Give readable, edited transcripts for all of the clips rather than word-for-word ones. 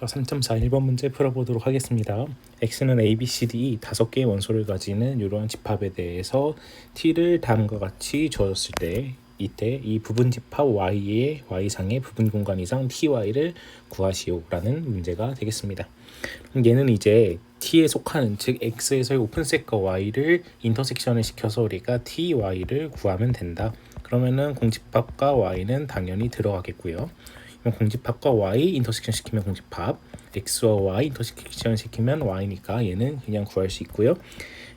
자, 3.4 1번 문제 풀어보도록 하겠습니다. x는 a, b, c, d 5개의 원소를 가지는 이러한 집합에 대해서 t를 다음과 같이 주어졌을 때 이때 이 부분 집합 y의 y상의 부분 공간 이상 ty를 구하시오라는 문제가 되겠습니다. 얘는 이제 t에 속하는 즉 x에서의 오픈셋과 y를 인터섹션을 시켜서 우리가 ty를 구하면 된다. 그러면은 공집합과 y는 당연히 들어가겠고요. 공집합과 y 인터섹션 시키면 공집합, x와 y 인터섹션 시키면 y니까 얘는 그냥 구할 수 있고요.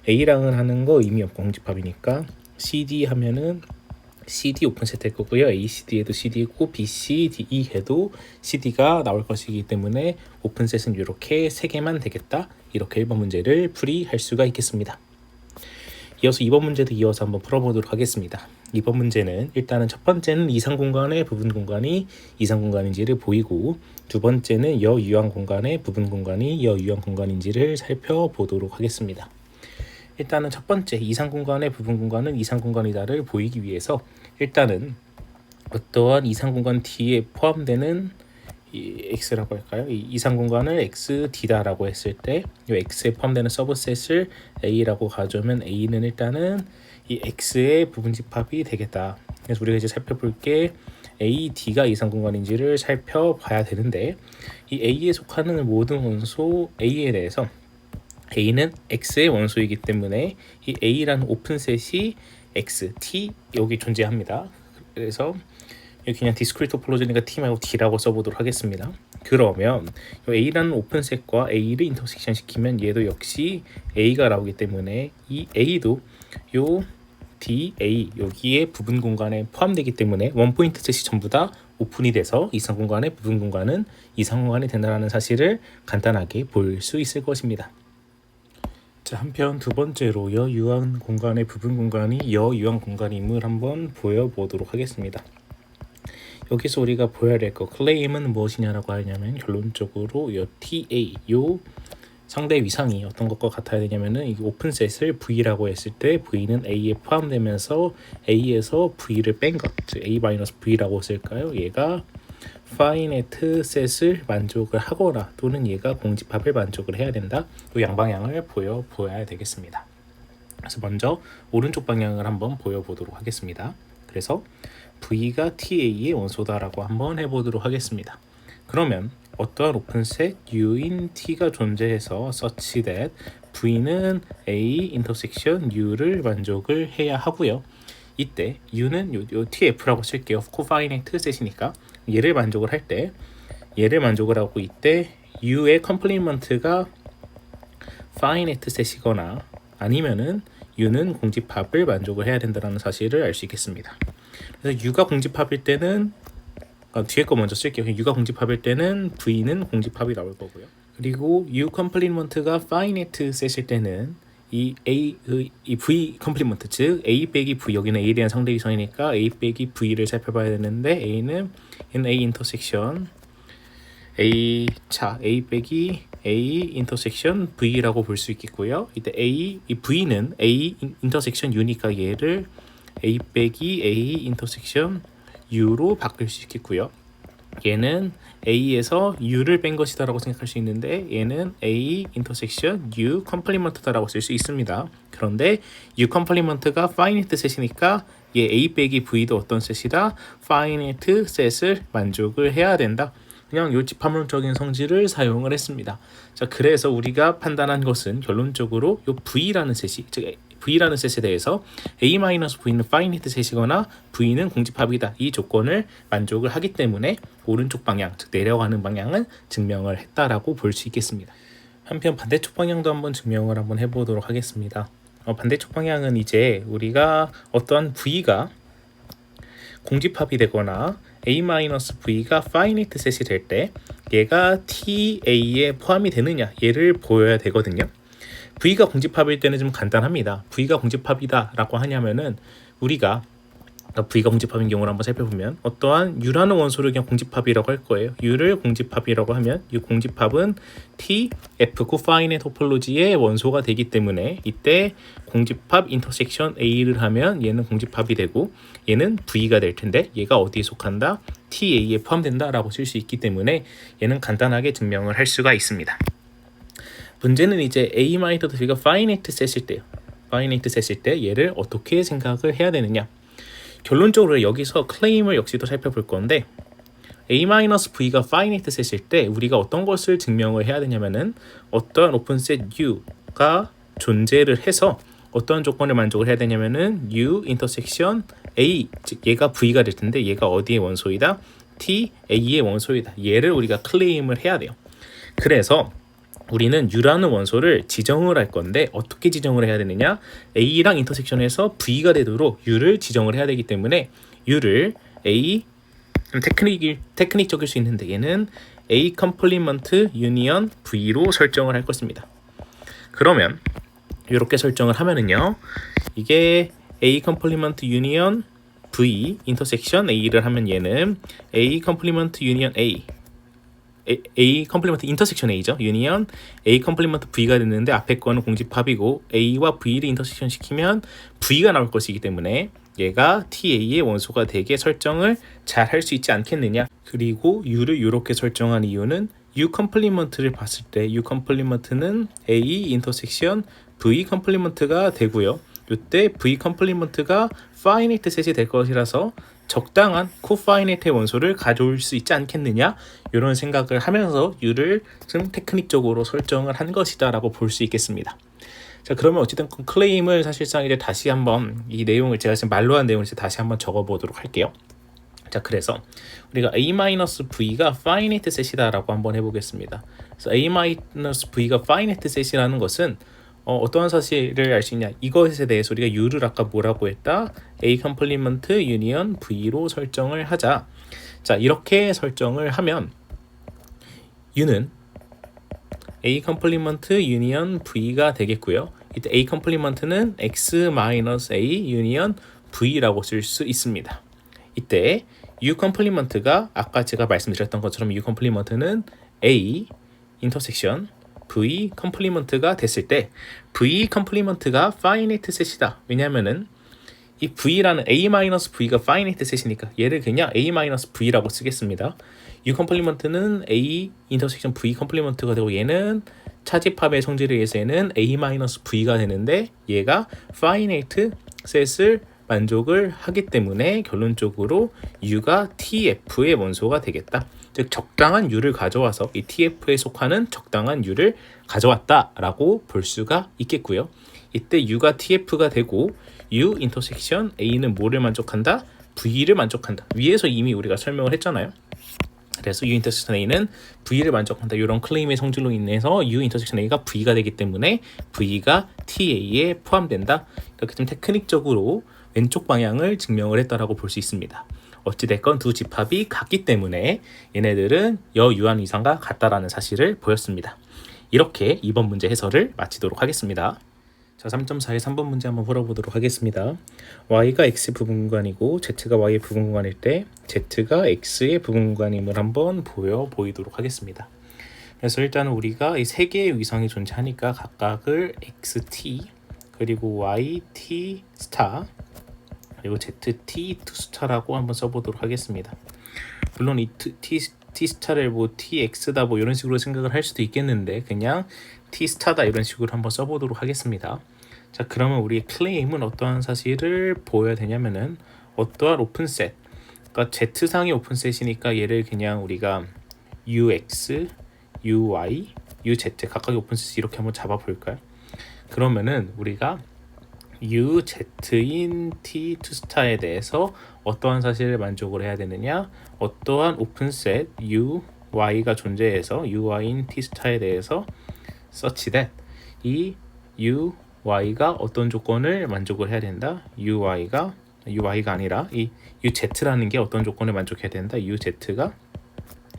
a랑은 하는 거 의미 없고 공집합이니까 cd 하면은 cd 오픈셋 될 거고요. acd에도 cd 있고 bc, de 해도 cd가 나올 것이기 때문에 오픈셋은 이렇게 3개만 되겠다. 이렇게 1번 문제를 풀이할 수가 있겠습니다. 이어서 2번 문제도 이어서 한번 풀어보도록 하겠습니다. 2번 문제는 일단은 첫 번째는 이상 공간의 부분 공간이 이상 공간인지를 보이고 두 번째는 여유한 공간의 부분 공간이 여유한 공간인지를 살펴보도록 하겠습니다. 일단은 첫 번째 이상 공간의 부분 공간은 이상 공간이다를 보이기 위해서 일단은 어떠한 이상 공간 T에 포함되는 이 x라고 할까요? 이 이상 공간을 xd다라고 했을 때 이 x에 포함되는 서브셋을 a라고 가져오면 a는 일단은 이 x의 부분 집합이 되겠다. 그래서 우리가 이제 살펴볼 게 a, d가 이상 공간인지를 살펴봐야 되는데 이 a에 속하는 모든 원소 a에 대해서 a는 x의 원소이기 때문에 이 a라는 오픈셋이 x, t 여기 존재합니다. 그래서 여기 그냥 디스크리트 토폴로지니까 t 말고 d라고 써보도록 하겠습니다. 그러면 a라는 오픈셋과 a를 인터섹션 시키면 얘도 역시 a가 나오기 때문에 이 a도 요 d, a 여기에 부분 공간에 포함되기 때문에 원포인트 셋이 전부 다 오픈이 돼서 이상 공간의 부분 공간은 이상 공간이 된다는 사실을 간단하게 볼 수 있을 것입니다. 자, 한편 두 번째로 여유한 공간의 부분 공간이 여유한 공간임을 한번 보여보도록 하겠습니다. 여기서 우리가 보여야 될 거 클레임은 무엇이냐라고 하냐면 결론적으로 요 TA 요 상대 위상이 어떤 것과 같아야 되냐면은 이 오픈셋을 V라고 했을 때 V는 A에 포함되면서 A에서 V를 뺀 것, 즉 A-V라고 쓸까요? 얘가 파이네트 셋을 만족을 하거나 또는 얘가 공집합을 만족을 해야 된다. 이 양방향을 보여야 되겠습니다. 그래서 먼저 오른쪽 방향을 한번 보여보도록 하겠습니다. 그래서 V가 TA의 원소다라고 한번 해보도록 하겠습니다. 그러면 어떠한 오픈셋 U인 T가 존재해서 such that V는 A 인터섹션 U를 만족을 해야 하고요. 이때 U는 요 TF라고 쓸게요. 코파이네트 셋이니까 얘를 만족을 할 때 얘를 만족을 하고 이때 U의 컴플리먼트가 파이네트 셋이거나 아니면은 U는 공집합을 만족을 해야 된다는 사실을 알 수 있겠습니다. 그래서 U가 공집합일 때는 뒤에 거 먼저 쓸게요. U가 공집합일 때는 V는 공집합이 나올 거고요. 그리고 U 컴플리먼트가 파이네트 셋일 때는 이 V 컴플리먼트 즉 A 빼기 V 여기는 A에 대한 상대 위상이니까 A 빼기 V를 살펴봐야 되는데 A는 A 인터섹션 A 빼기 A 인터섹션 V라고 볼 수 있겠고요. 이때 이 V는 A 인터섹션 U니까 얘를 A 빼기 A 인터섹션 U로 바꿀 수 있겠고요. 얘는 A에서 U를 뺀 것이다 라고 생각할 수 있는데 얘는 A 인터섹션 U 컴플리먼트다 라고 쓸 수 있습니다. 그런데 U 컴플리먼트가 파이니트 셋이니까 얘 A 빼기 V도 어떤 셋이다? 파이니트 셋을 만족을 해야 된다. 그냥 요 집합론적인 성질을 사용을 했습니다. 자, 그래서 우리가 판단한 것은 결론적으로 요 V라는 셋이 즉 V라는 셋에 대해서 A-V는 파이니트 셋이거나 V는 공집합이다. 이 조건을 만족을 하기 때문에 오른쪽 방향, 즉 내려가는 방향은 증명을 했다라고 볼 수 있겠습니다. 한편 반대쪽 방향도 한번 증명을 한번 해보도록 하겠습니다. 반대쪽 방향은 이제 우리가 어떠한 V가 공집합이 되거나 A-V가 파이니트 셋이 될 때 얘가 TA에 포함이 되느냐 얘를 보여야 되거든요. V가 공집합일 때는 좀 간단합니다. V가 공집합이다 라고 하냐면은 우리가 V가 공집합인 경우를 한번 살펴보면 어떠한 U라는 원소를 그냥 공집합이라고 할 거예요. U를 공집합이라고 하면 이 공집합은 T, F 코파인의 토폴로지의 원소가 되기 때문에 이때 공집합 인터섹션 A를 하면 얘는 공집합이 되고 얘는 V가 될 텐데 얘가 어디에 속한다? TA에 포함된다 라고 쓸 수 있기 때문에 얘는 간단하게 증명을 할 수가 있습니다. 문제는 이제 A-V가 파이나이트 셋일 때요. 파이나이트 셋일 때 얘를 어떻게 생각을 해야 되느냐. 결론적으로 여기서 클레임을 역시도 살펴볼 건데 A-V가 파이나이트 셋일 때 우리가 어떤 것을 증명을 해야 되냐면은 어떠한 오픈셋 U가 존재를 해서 어떠한 조건을 만족을 해야 되냐면은 U 인터섹션 A, 즉 얘가 V가 될 텐데 얘가 어디의 원소이다? T, A의 원소이다. 얘를 우리가 클레임을 해야 돼요. 그래서 우리는 U라는 원소를 지정을 할 건데 어떻게 지정을 해야 되느냐? A랑 인터섹션해서 V가 되도록 U를 지정을 해야 되기 때문에 U를 A, 테크닉적일 수 있는데 얘는 A 컴플리먼트 유니언 V로 설정을 할 것입니다. 그러면 이렇게 설정을 하면은요, 이게 A 컴플리먼트 유니언 V 인터섹션 A를 하면 얘는 A 컴플리먼트 유니언 A 컴플리먼트 인터섹션 A죠. 유니언 A 컴플리먼트 V가 됐는데 앞에 거는 공집합이고 A와 V를 인터섹션 시키면 V가 나올 것이기 때문에 얘가 TA의 원소가 되게 설정을 잘 할 수 있지 않겠느냐. 그리고 U를 이렇게 설정한 이유는 U 컴플리먼트를 봤을 때 U 컴플리먼트는 A 인터섹션 V 컴플리먼트가 되고요. 이때 V 컴플리먼트가 파이나이트 셋이 될 것이라서 적당한 코파이나이트의 원소를 가져올 수 있지 않겠느냐, 이런 생각을 하면서 U를 좀 테크닉적으로 설정을 한 것이다 라고 볼 수 있겠습니다. 자, 그러면 어쨌든 클레임을 사실상 이제 다시 한번 이 내용을 제가 지금 말로 한 내용을 다시 한번 적어 보도록 할게요. 자, 그래서 우리가 A-V가 파이나이트 셋이다 라고 한번 해보겠습니다. 그래서 A-V가 파이나이트 셋이라는 것은 어떠한 사실을 알 수 있냐, 이것에 대해서 우리가 U를 아까 뭐라고 했다? A 컴플리먼트 유니언 V로 설정을 하자. 자, 이렇게 설정을 하면 U는 A 컴플리먼트 유니언 V가 되겠고요. 이때 A 컴플리먼트는 X-A 유니언 V라고 쓸 수 있습니다. 이때 U 컴플리먼트가 아까 제가 말씀드렸던 것처럼 U 컴플리먼트는 A 인터섹션 V 컴플리먼트가 됐을 때 V 컴플리먼트가 파이나이트 셋이다. 왜냐면은 이 V라는 A-V가 파이나이트 셋이니까 얘를 그냥 A-V라고 쓰겠습니다. U 컴플리먼트는 A 인터섹션 V 컴플리먼트가 되고 얘는 차집합의 성질에 의해서 얘는 A-V가 되는데 얘가 파이나이트 셋을 만족을 하기 때문에 결론적으로 U가 TF의 원소가 되겠다. 즉 적당한 U를 가져와서 이 TF에 속하는 적당한 U를 가져왔다라고 볼 수가 있겠고요. 이때 U가 TF가 되고 U 인터섹션 A는 뭐를 만족한다? V를 만족한다. 위에서 이미 우리가 설명을 했잖아요. 그래서 U 인터섹션 A는 V를 만족한다. 이런 클레임의 성질로 인해서 U 인터섹션 A가 V가 되기 때문에 V가 TA에 포함된다. 이렇게 좀 테크닉적으로 왼쪽 방향을 증명을 했다라고 볼 수 있습니다. 어찌됐건 두 집합이 같기 때문에 얘네들은 여유한 이상과 같다라는 사실을 보였습니다. 이렇게 2번 문제 해설을 마치도록 하겠습니다. 자, 3.4의 3번 문제 한번 풀어보도록 하겠습니다. y가 x 부분공간이고 z가 y의 부분공간일 때 z가 x의 부분공간임을 한번 보이도록 하겠습니다. 그래서 일단 우리가 이 세 개의 위상이 존재하니까 각각을 xt 그리고 yt 스타 그리고 ZT 투스타라고 한번 써보도록 하겠습니다. 물론 이 T 스타를 뭐 TX다 뭐 이런 식으로 생각을 할 수도 있겠는데 그냥 T 스타다 이런 식으로 한번 써보도록 하겠습니다. 자, 그러면 우리 클레임은 어떠한 사실을 보여야 되냐면은 어떠한 오픈셋, 그러니까 Z상의 오픈셋이니까 얘를 그냥 우리가 UX, UY, UZ 각각의 오픈셋 이렇게 한번 잡아볼까요? 그러면은 우리가 UZ인 T 투스타에 대해서 어떠한 사실을 만족을 해야 되느냐, 어떠한 오픈셋 UY가 존재해서 UY인 T 스타에 대해서 such that 이 UY가 어떤 조건을 만족을 해야 된다. UY가 아니라 이 UZ라는 게 어떤 조건을 만족해야 된다. UZ가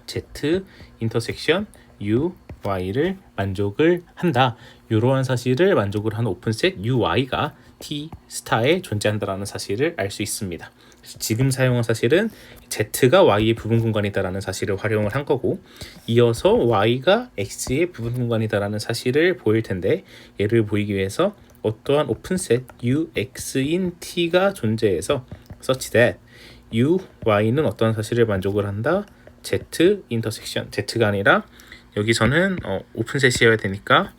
Z 인터섹션 UY를 만족을 한다. 이러한 사실을 만족을 하는 오픈셋 UY가 T 스타에 존재한다라는 사실을 알 수 있습니다. 지금 사용한 사실은 Z가 Y의 부분 공간이다라는 사실을 활용을 한 거고, 이어서 Y가 X의 부분 공간이다라는 사실을 보일 텐데, 얘를 보이기 위해서 어떠한 오픈셋 UX인 T가 존재해서 such that UY는 어떠한 사실을 만족을 한다? Z 인터섹션, Z가 아니라 여기서는 오픈셋이어야 되니까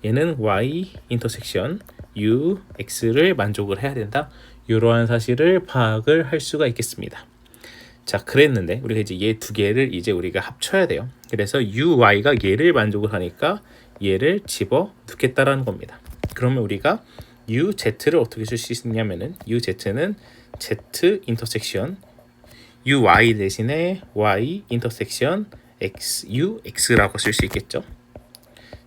얘는 Y 인터섹션 UX를 만족을 해야 된다. 이러한 사실을 파악을 할 수가 있겠습니다. 자, 그랬는데 우리가 이제 얘 두 개를 이제 우리가 합쳐야 돼요. 그래서 UY가 얘를 만족을 하니까 얘를 집어 넣겠다라는 겁니다. 그러면 우리가 UZ를 어떻게 쓸 수 있냐면은 UZ는 Z 인터섹션 UY 대신에 Y 인터섹션 UX라고 쓸 수 있겠죠.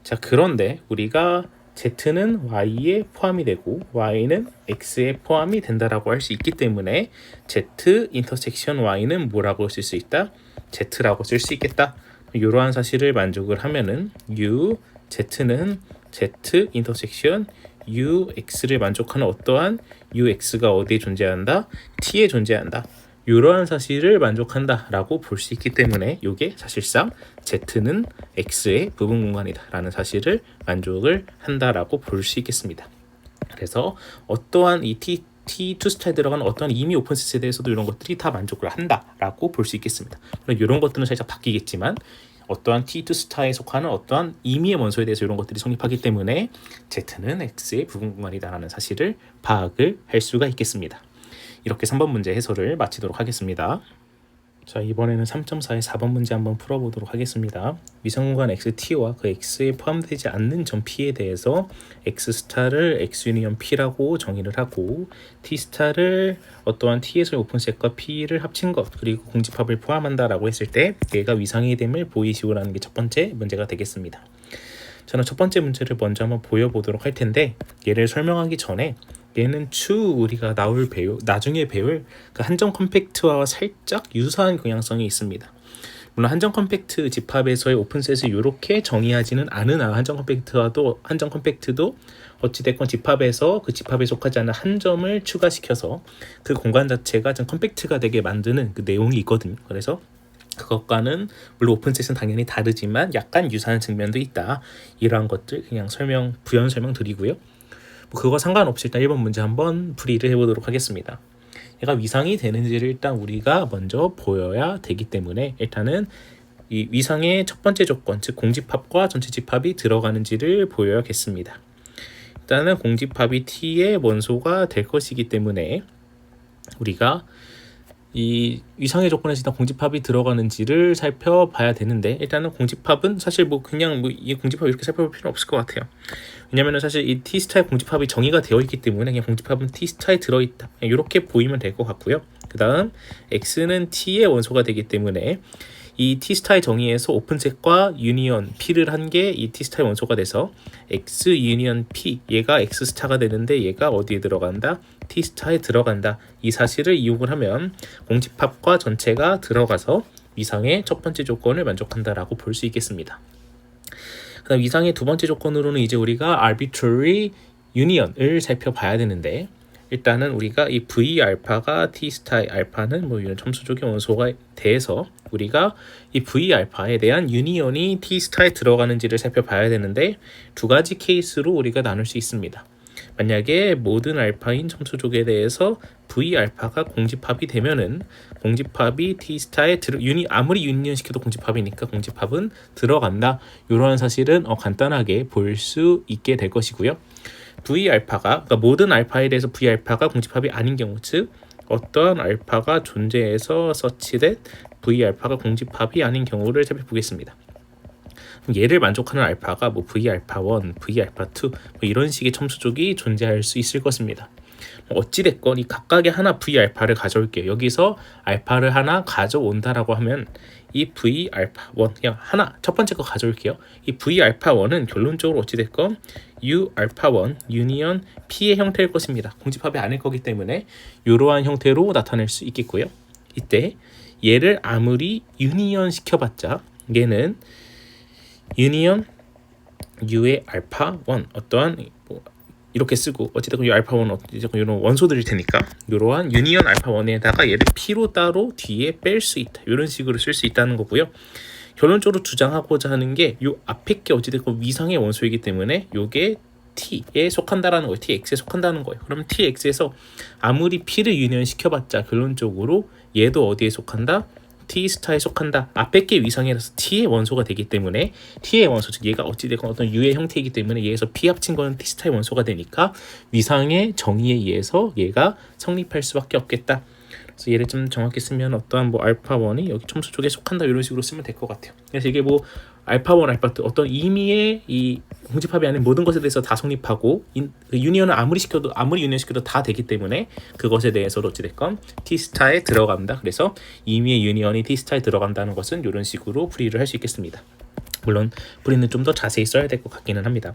자, 그런데 우리가 Z는 Y에 포함이 되고 Y는 X에 포함이 된다라고 할 수 있기 때문에 Z 인터섹션 Y는 뭐라고 쓸 수 있다? Z라고 쓸 수 있겠다. 이러한 사실을 만족을 하면은 Z는 Z 인터섹션 UX를 만족하는 어떠한 UX가 어디에 존재한다? T에 존재한다. 이러한 사실을 만족한다 라고 볼 수 있기 때문에 이게 사실상 Z는 X의 부분 공간이다 라는 사실을 만족을 한다라고 볼 수 있겠습니다. 그래서 어떠한 이 T2 스타에 들어가는 어떠한 이미 오픈셋에 대해서도 이런 것들이 다 만족을 한다라고 볼 수 있겠습니다. 물론 이런 것들은 살짝 바뀌겠지만 어떠한 T2 스타에 속하는 어떠한 임의의 원소에 대해서 이런 것들이 성립하기 때문에 Z는 X의 부분 공간이다라는 사실을 파악을 할 수가 있겠습니다. 이렇게 3번 문제 해설을 마치도록 하겠습니다. 자, 이번에는 3.4의 4번 문제 한번 풀어보도록 하겠습니다. 위성공간 XT와 그 X에 포함되지 않는 점 P에 대해서 X스타를 X 유니언 P라고 정의를 하고 T스타를 어떠한 T에서의 오픈셋과 P를 합친 것 그리고 공집합을 포함한다라고 했을 때 얘가 위상의 됨을 보이시오라는 게 첫 번째 문제가 되겠습니다. 저는 첫 번째 문제를 먼저 한번 보여보도록 할 텐데 얘를 설명하기 전에 얘는 추후 우리가 나중에 배울 그 한정 컴팩트와 살짝 유사한 경향성이 있습니다. 물론 한정 컴팩트 집합에서의 오픈셋을 이렇게 정의하지는 않으나 한정 컴팩트도 어찌됐건 집합에서 그 집합에 속하지 않은 한 점을 추가시켜서 그 공간 자체가 좀 컴팩트가 되게 만드는 그 내용이 있거든요. 그래서 그것과는 물론 오픈셋은 당연히 다르지만 약간 유사한 측면도 있다. 이러한 것들 그냥 부연 설명 드리고요. 그거 상관없이 일단 1번 문제 한번 풀이를 해보도록 하겠습니다. 얘가 위상이 되는지를 일단 우리가 먼저 보여야 되기 때문에 일단은 이 위상의 첫 번째 조건, 즉 공집합과 전체 집합이 들어가는지를 보여야겠습니다. 일단은 공집합이 T의 원소가 될 것이기 때문에 우리가 이 위상의 조건에서 일단 공집합이 들어가는지를 살펴봐야 되는데 일단은 공집합은 사실 이 공집합 이렇게 살펴볼 필요는 없을 것 같아요. 왜냐면은 사실 이 T스타의 공집합이 정의가 되어 있기 때문에 그냥 공집합은 T스타에 들어있다 이렇게 보이면 될 것 같고요. 그 다음 X는 T의 원소가 되기 때문에 이 T스타의 정의에서 오픈셋과 유니언 P를 한 게 이 T스타의 원소가 돼서 X 유니언 P 얘가 X스타가 되는데 얘가 어디에 들어간다? T스타에 들어간다. 이 사실을 이용을 하면 공집합과 전체가 들어가서 위상의 첫 번째 조건을 만족한다라고 볼 수 있겠습니다. 그다음 위상의 두 번째 조건으로는 이제 우리가 arbitrary union을 살펴봐야 되는데 일단은 우리가 이 V 알파가 T 스타의 알파는 이런 첨수적인 원소가 돼서 우리가 이 V 알파에 대한 유니언이 T 스타에 들어가는지를 살펴봐야 되는데 두 가지 케이스로 우리가 나눌 수 있습니다. 만약에 모든 알파인 첨수족에 대해서 V 알파가 공집합이 되면은 공집합이 T 스타에 아무리 유니언 시켜도 공집합이니까 공집합은 들어간다. 이러한 사실은 간단하게 볼 수 있게 될 것이고요. V 알파가 그러니까 모든 알파에 대해서 V 알파가 공집합이 아닌 경우 즉 어떠한 알파가 존재해서 such that V 알파가 공집합이 아닌 경우를 살펴보겠습니다. 얘를 만족하는 알파가 V 알파 1, V 알파 2 이런 식의 첨수족이 존재할 수 있을 것입니다. 어찌됐건 이 각각의 하나 V 알파를 가져올게요. 여기서 알파를 하나 가져온다라고 하면 이 V 알파 1 그냥 하나 첫 번째 거 가져올게요. 이 V 알파 1은 결론적으로 어찌됐건 U 알파 1 유니언 P의 형태일 것입니다. 공집합이 아닐 거기 때문에 이러한 형태로 나타낼 수 있겠고요. 이때 얘를 아무리 유니언 시켜봤자 얘는 유니언 U의 알파 1 어떠한 이렇게 쓰고 어쨌든 이 알파1은 어쨌든 이런 원소들일 테니까 이러한 유니언 알파1에다가 얘를 P로 따로 뒤에 뺄 수 있다. 이런 식으로 쓸 수 있다는 거고요. 결론적으로 주장하고자 하는 게 이 앞에 게 어찌됐건 위상의 원소이기 때문에 요게 T에 속한다라는 거예요. TX에 속한다는 거예요. 그럼 TX에서 아무리 P를 유니언 시켜봤자 결론적으로 얘도 어디에 속한다? T스타에 속한다. 앞에 게 위상이라서 T의 원소가 되기 때문에 T의 원소, 즉 얘가 어찌됐건 어떤 U의 형태이기 때문에 얘에서 P 합친 거는 T스타의 원소가 되니까 위상의 정의에 의해서 얘가 성립할 수밖에 없겠다. 그래서 얘를 좀 정확히 쓰면 어떠한 뭐 알파1이 여기 첨수 쪽에 속한다 이런 식으로 쓰면 될 것 같아요. 그래서 이게 뭐 알파1, 알파2 어떤 임의의 이 공집합이 아닌 모든 것에 대해서 다 성립하고 유니언을 아무리 유니언 시켜도 다 되기 때문에 그것에 대해서도 어찌됐건 T스타에 들어간다. 그래서 임의의 유니언이 T스타에 들어간다는 것은 이런 식으로 풀이를 할 수 있겠습니다. 물론 풀이는 좀 더 자세히 써야 될 것 같기는 합니다.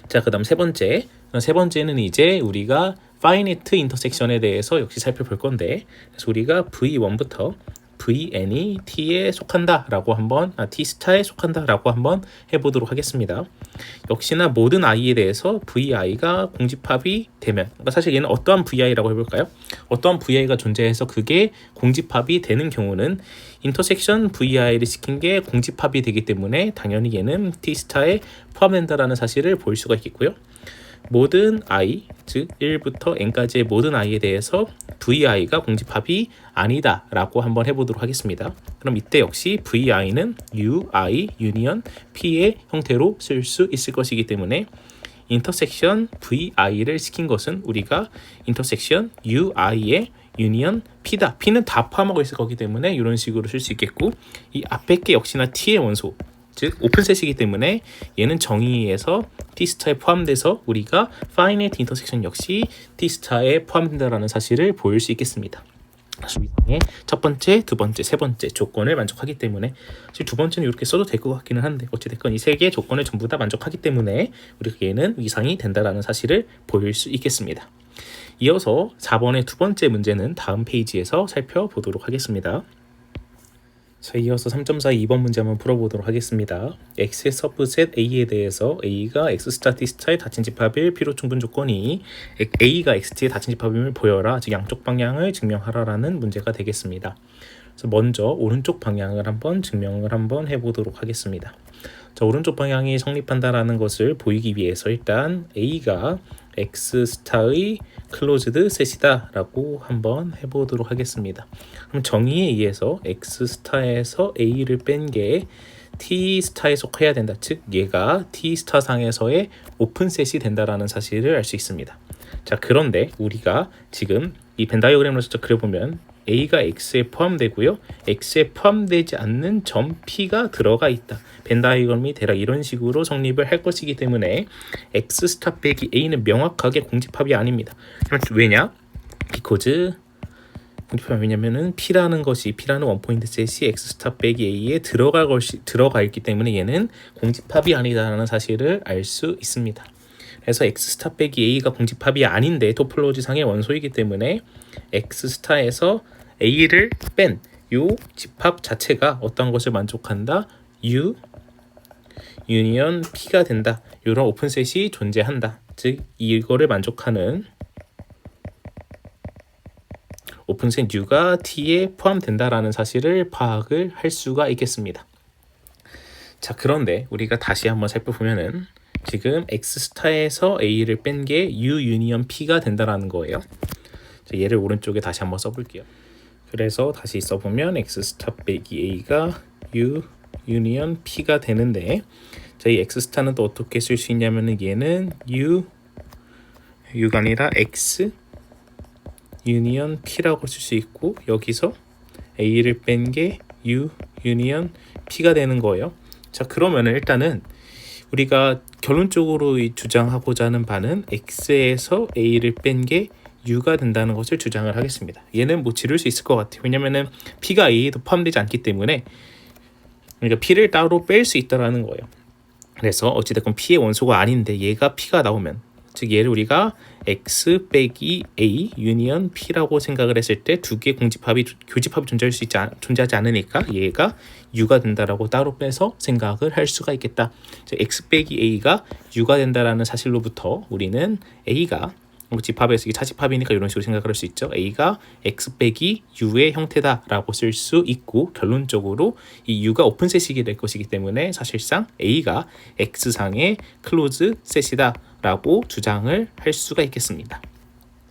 자, 그 다음 세 번째는 이제 우리가 파이니트 인터섹션에 대해서 역시 살펴볼 건데, 그래서 우리가 V1부터 Vn이 T에 속한다라고 한번 T스타에 속한다라고 한번 해보도록 하겠습니다. 역시나 모든 i에 대해서 vi가 공집합이 되면, 그러니까 사실 얘는 어떠한 vi라고 해볼까요? 어떠한 vi가 존재해서 그게 공집합이 되는 경우는 인터섹션 vi를 시킨 게 공집합이 되기 때문에 당연히 얘는 T스타에 포함된다라는 사실을 볼 수가 있겠고요. 모든 i, 즉 1부터 n까지의 모든 i에 대해서 vi가 공집합이 아니다 라고 한번 해보도록 하겠습니다. 그럼 이때 역시 vi는 ui, 유니언, p의 형태로 쓸 수 있을 것이기 때문에 인터섹션 vi를 시킨 것은 우리가 인터섹션 ui의 유니언 p다. p는 다 포함하고 있을 거기 때문에 이런 식으로 쓸 수 있겠고, 이 앞에 게 역시나 t의 원소, 즉 오픈셋이기 때문에 얘는 정의에서 T스타에 포함돼서 우리가 finite intersection 역시 T스타에 포함된다는 사실을 보일 수 있겠습니다. 위상의 첫 번째, 두 번째, 세 번째 조건을 만족하기 때문에, 사실 두 번째는 이렇게 써도 될 것 같기는 한데 어찌됐건 이 세 개의 조건을 전부 다 만족하기 때문에 우리가 얘는 위상이 된다라는 사실을 보일 수 있겠습니다. 이어서 4번의 두 번째 문제는 다음 페이지에서 살펴보도록 하겠습니다. 자, 이어서 3.4 2번 문제 한번 풀어보도록 하겠습니다. X의 서브셋 A에 대해서 A가 X스타 T스타의 닫힌 집합일 필요 충분 조건이 A가 XT의 닫힌 집합임을 보여라, 즉 양쪽 방향을 증명하라라는 문제가 되겠습니다. 그래서 먼저 오른쪽 방향을 한번 증명을 한번 해보도록 하겠습니다. 자, 오른쪽 방향이 성립한다라는 것을 보이기 위해서 일단 A가 X스타의 클로즈드 셋이다 라고 한번 해보도록 하겠습니다. 그럼 정의에 의해서 X스타에서 A를 뺀 게 T스타에 속해야 된다. 즉 얘가 T스타 상에서의 오픈셋이 된다라는 사실을 알 수 있습니다. 자, 그런데 우리가 지금 이 벤 다이어그램으로 살짝 그려보면 A가 X에 포함되고요, X에 포함되지 않는 점 P가 들어가 있다. 벤 다이어그램이 대략 이런 식으로 성립을 할 것이기 때문에 X스타 빼기 A는 명확하게 공집합이 아닙니다. 왜냐? because 공집합이 왜냐면은 P라는 원포인트 셋이 X스타 빼기 A에 들어가 있기 때문에 얘는 공집합이 아니다라는 사실을 알 수 있습니다. 그래서 X스타 빼기 A가 공집합이 아닌데 토폴로지상의 원소이기 때문에 X스타에서 A를 뺀 요 집합 자체가 어떤 것을 만족한다? U 유니언 P가 된다. 이런 오픈셋이 존재한다. 즉 이거를 만족하는 오픈셋 U가 T에 포함된다라는 사실을 파악을 할 수가 있겠습니다. 자, 그런데 우리가 다시 한번 살펴보면은 지금 X스타에서 A를 뺀 게 U 유니언 P가 된다라는 거예요. 자, 얘를 오른쪽에 다시 한번 써볼게요. 그래서 다시 써보면 X스타 빼기 A가 U 유니언 P가 되는데, 자, 이 X스타는 또 어떻게 쓸 수 있냐면은 얘는 U가 아니라 X 유니언 P라고 쓸 수 있고, 여기서 A를 뺀 게 U 유니언 P가 되는 거예요. 자, 그러면은 일단은 우리가 결론적으로 주장하고자 하는 바는 X에서 A를 뺀 게 U가 된다는 것을 주장을 하겠습니다. 얘는 뭐 지를 수 있을 것 같아요. 왜냐면은 P가 A에도 포함되지 않기 때문에, 그러니까 P를 따로 뺄 수 있다라는 거예요. 그래서 어찌됐건 P의 원소가 아닌데 얘가 P가 나오면 즉 얘를 우리가 x 빼기 a 유니언 p라고 생각을 했을 때 두 개의 교집합이 존재하지 않으니까 얘가 u가 된다라고 따로 빼서 생각을 할 수가 있겠다. 즉 x 빼기 a가 u가 된다라는 사실로부터 우리는 a가 집합에서 이게 차집합이니까 이런 식으로 생각을 할 수 있죠. a가 x 빼기 u의 형태다라고 쓸 수 있고, 결론적으로 이 u가 오픈셋이 될 것이기 때문에 사실상 a가 x상의 클로즈 셋이다라고 주장을 할 수가 있겠습니다.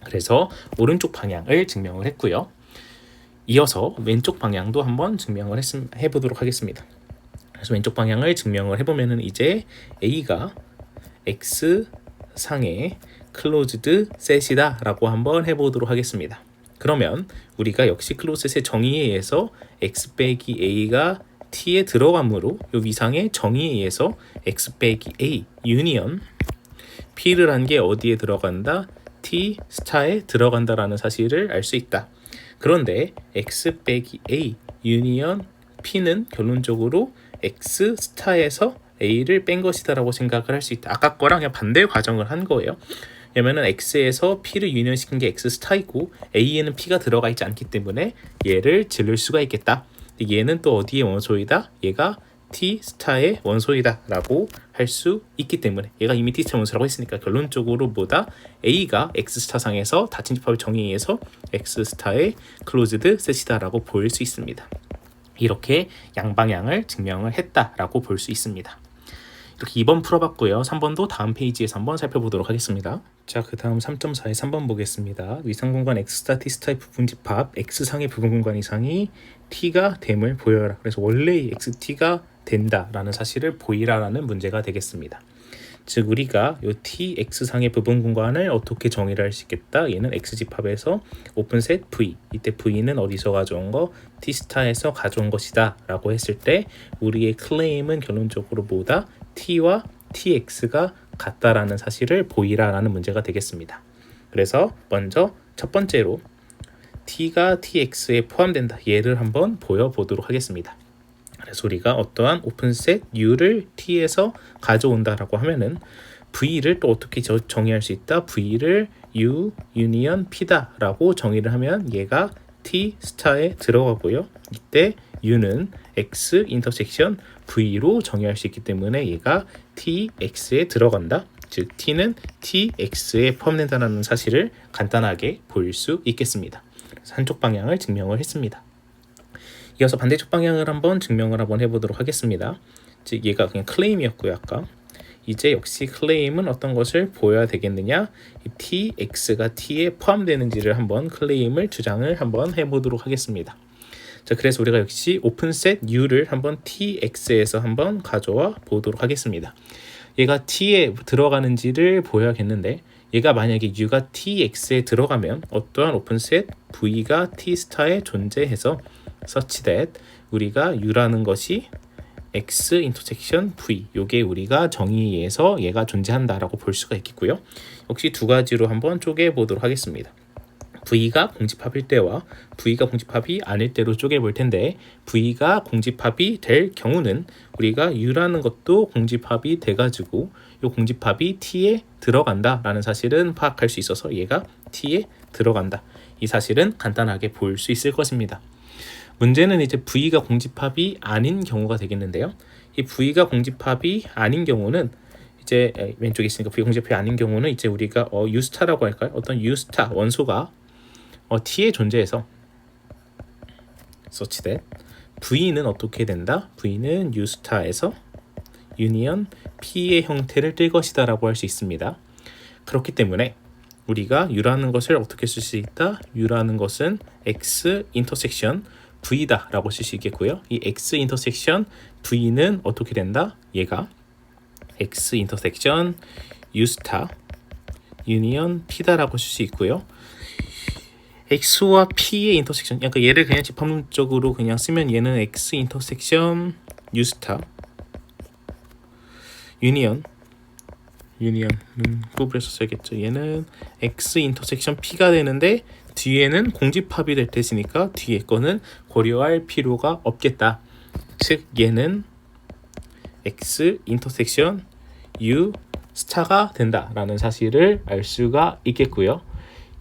그래서 오른쪽 방향을 증명을 했고요. 이어서 왼쪽 방향도 한번 증명을 해보도록 하겠습니다. 그래서 왼쪽 방향을 증명을 해보면은 이제 a가 x상의 클로즈드 셋이다 라고 한번 해보도록 하겠습니다. 그러면 우리가 역시 클로즈 셋의 정의에 의해서 x 빼기 a가 t에 들어가므로 이 위상의 정의에 의해서 x 빼기 a 유니언 p를 한 게 어디에 들어간다? t 스타에 들어간다라는 사실을 알 수 있다. 그런데 x 빼기 a 유니언 p는 결론적으로 x 스타에서 a를 뺀 것이다 라고 생각을 할 수 있다. 아까 거랑 그냥 반대 과정을 한 거예요. 왜냐면은 x에서 p를 유니언시킨 게 x 스타이고 a에는 p가 들어가 있지 않기 때문에 얘를 지를 수가 있겠다. 얘는 또 어디의 원소이다? 얘가 t 스타의 원소이다 라고 할 수 있기 때문에, 얘가 이미 t 스타 원소라고 했으니까 결론적으로 뭐다? a가 x 스타상에서 닫힌 집합의 정의에 의해서 x 스타의 클로즈드 셋이다 라고 볼 수 있습니다. 이렇게 양방향을 증명을 했다라고 볼 수 있습니다. 이렇게 2번 풀어봤고요. 3번도 다음 페이지에서 한번 살펴보도록 하겠습니다. 자, 그 다음 3.4의 3번 보겠습니다. 위상공간 x스타 t스타의 부분집합 x상의 부분공간 이상이 t가 됨을 보여라. 그래서 원래 xt가 된다라는 사실을 보이라라는 문제가 되겠습니다. 즉 우리가 이 tx상의 부분공간을 어떻게 정의를 할 수 있겠다. 얘는 x집합에서 오픈셋 v, 이때 v는 어디서 가져온 거? t스타에서 가져온 것이다 라고 했을 때 우리의 클레임은 결론적으로 뭐다? t와 tx가 같다라는 사실을 보이라라는 문제가 되겠습니다. 그래서 먼저 첫 번째로 t가 tx에 포함된다. 얘를 한번 보여보도록 하겠습니다. 그래서 우리가 어떠한 오픈셋 u를 t에서 가져온다라고 하면은 v를 또 어떻게 정의할 수 있다? v를 u 유니언 p다라고 정의를 하면 얘가 t 스타에 들어가고요. 이때 u는 x 인터섹션 v로 정의할 수 있기 때문에 얘가 tx에 들어간다. 즉 t는 tx에 포함된다는 사실을 간단하게 볼 수 있겠습니다. 그래서 한쪽 방향을 증명을 했습니다. 이어서 반대쪽 방향을 한번 증명을 한번 해보도록 하겠습니다. 즉 얘가 그냥 클레임이었고요. 아까 이제 역시 클레임은 어떤 것을 보여야 되겠느냐? 이 tx가 t에 포함되는지를 한번 클레임을 주장을 한번 해보도록 하겠습니다. 자, 그래서 우리가 역시 오픈셋 u를 한번 tx에서 한번 가져와 보도록 하겠습니다. 얘가 t에 들어가는지를 보여야겠는데, 얘가 만약에 u가 tx에 들어가면 어떠한 오픈셋 v가 t 스타에 존재해서 such that 우리가 u라는 것이 x 인터섹션 v, 요게 우리가 정의에 의해서 얘가 존재한다라고 볼 수가 있겠고요. 역시 두 가지로 한번 쪼개 보도록 하겠습니다. v가 공집합일 때와 v가 공집합이 아닐 때로 쪼개 볼 텐데, v가 공집합이 될 경우는 우리가 u라는 것도 공집합이 돼가지고 이 공집합이 t에 들어간다라는 사실은 파악할 수 있어서 얘가 t에 들어간다. 이 사실은 간단하게 볼 수 있을 것입니다. 문제는 이제 v가 공집합이 아닌 경우가 되겠는데요. 이 v가 공집합이 아닌 경우는 이제 왼쪽에 있으니까 v가 공집합이 아닌 경우는 이제 우리가 u스타라고 할까요? 어떤 u스타 원소가 t에 존재해서 such that v는 어떻게 된다? v는 u스타에서 유니언 p의 형태를 띨 것이다 라고 할 수 있습니다. 그렇기 때문에 우리가 u라는 것을 어떻게 쓸 수 있다? u라는 것은 x 인터섹션 v다 라고 쓸 수 있겠고요. 이 x 인터섹션 v는 어떻게 된다? 얘가 x 인터섹션 u 스타 유니언 p다 라고 쓸 수 있고요. x와 p의 인터섹션, 그러니까 얘를 그냥 집합론적으로 그냥 쓰면 얘는 x 인터섹션 u 스타 유니언은 구분해서 써야겠죠. 얘는 x 인터섹션 p가 되는데 뒤에는 공집합이 될 테니까 뒤에 거는 고려할 필요가 없겠다. 즉 얘는 x 인터섹션 u 스타가 된다라는 사실을 알 수가 있겠고요.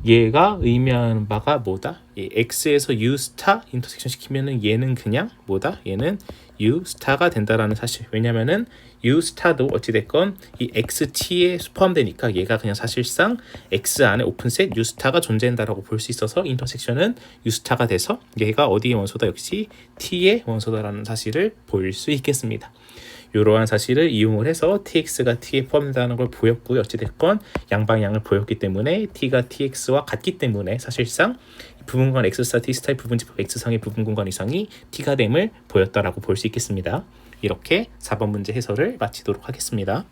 얘가 의미하는 바가 뭐다? 이 x에서 u 스타 인터섹션 시키면은 얘는 그냥 뭐다? 얘는 u 스타가 된다라는 사실. 왜냐면은 u 스타도 어찌 됐건 이 xt에 포함되니까 얘가 그냥 사실상 x 안에 오픈셋 u 스타가 존재한다라고 볼 수 있어서 인터섹션은 u 스타가 돼서 얘가 어디의 원소다? 역시 t의 원소다라는 사실을 볼 수 있겠습니다. 이러한 사실을 이용을 해서 tx가 t에 포함된다는 걸 보였고요. 어찌됐건 양방향을 보였기 때문에 t가 tx와 같기 때문에 사실상 부분공간 x스타 t스타의 부분집합 x상의 부분공간 이상이 t가 됨을 보였다라고 볼 수 있겠습니다. 이렇게 4번 문제 해설을 마치도록 하겠습니다.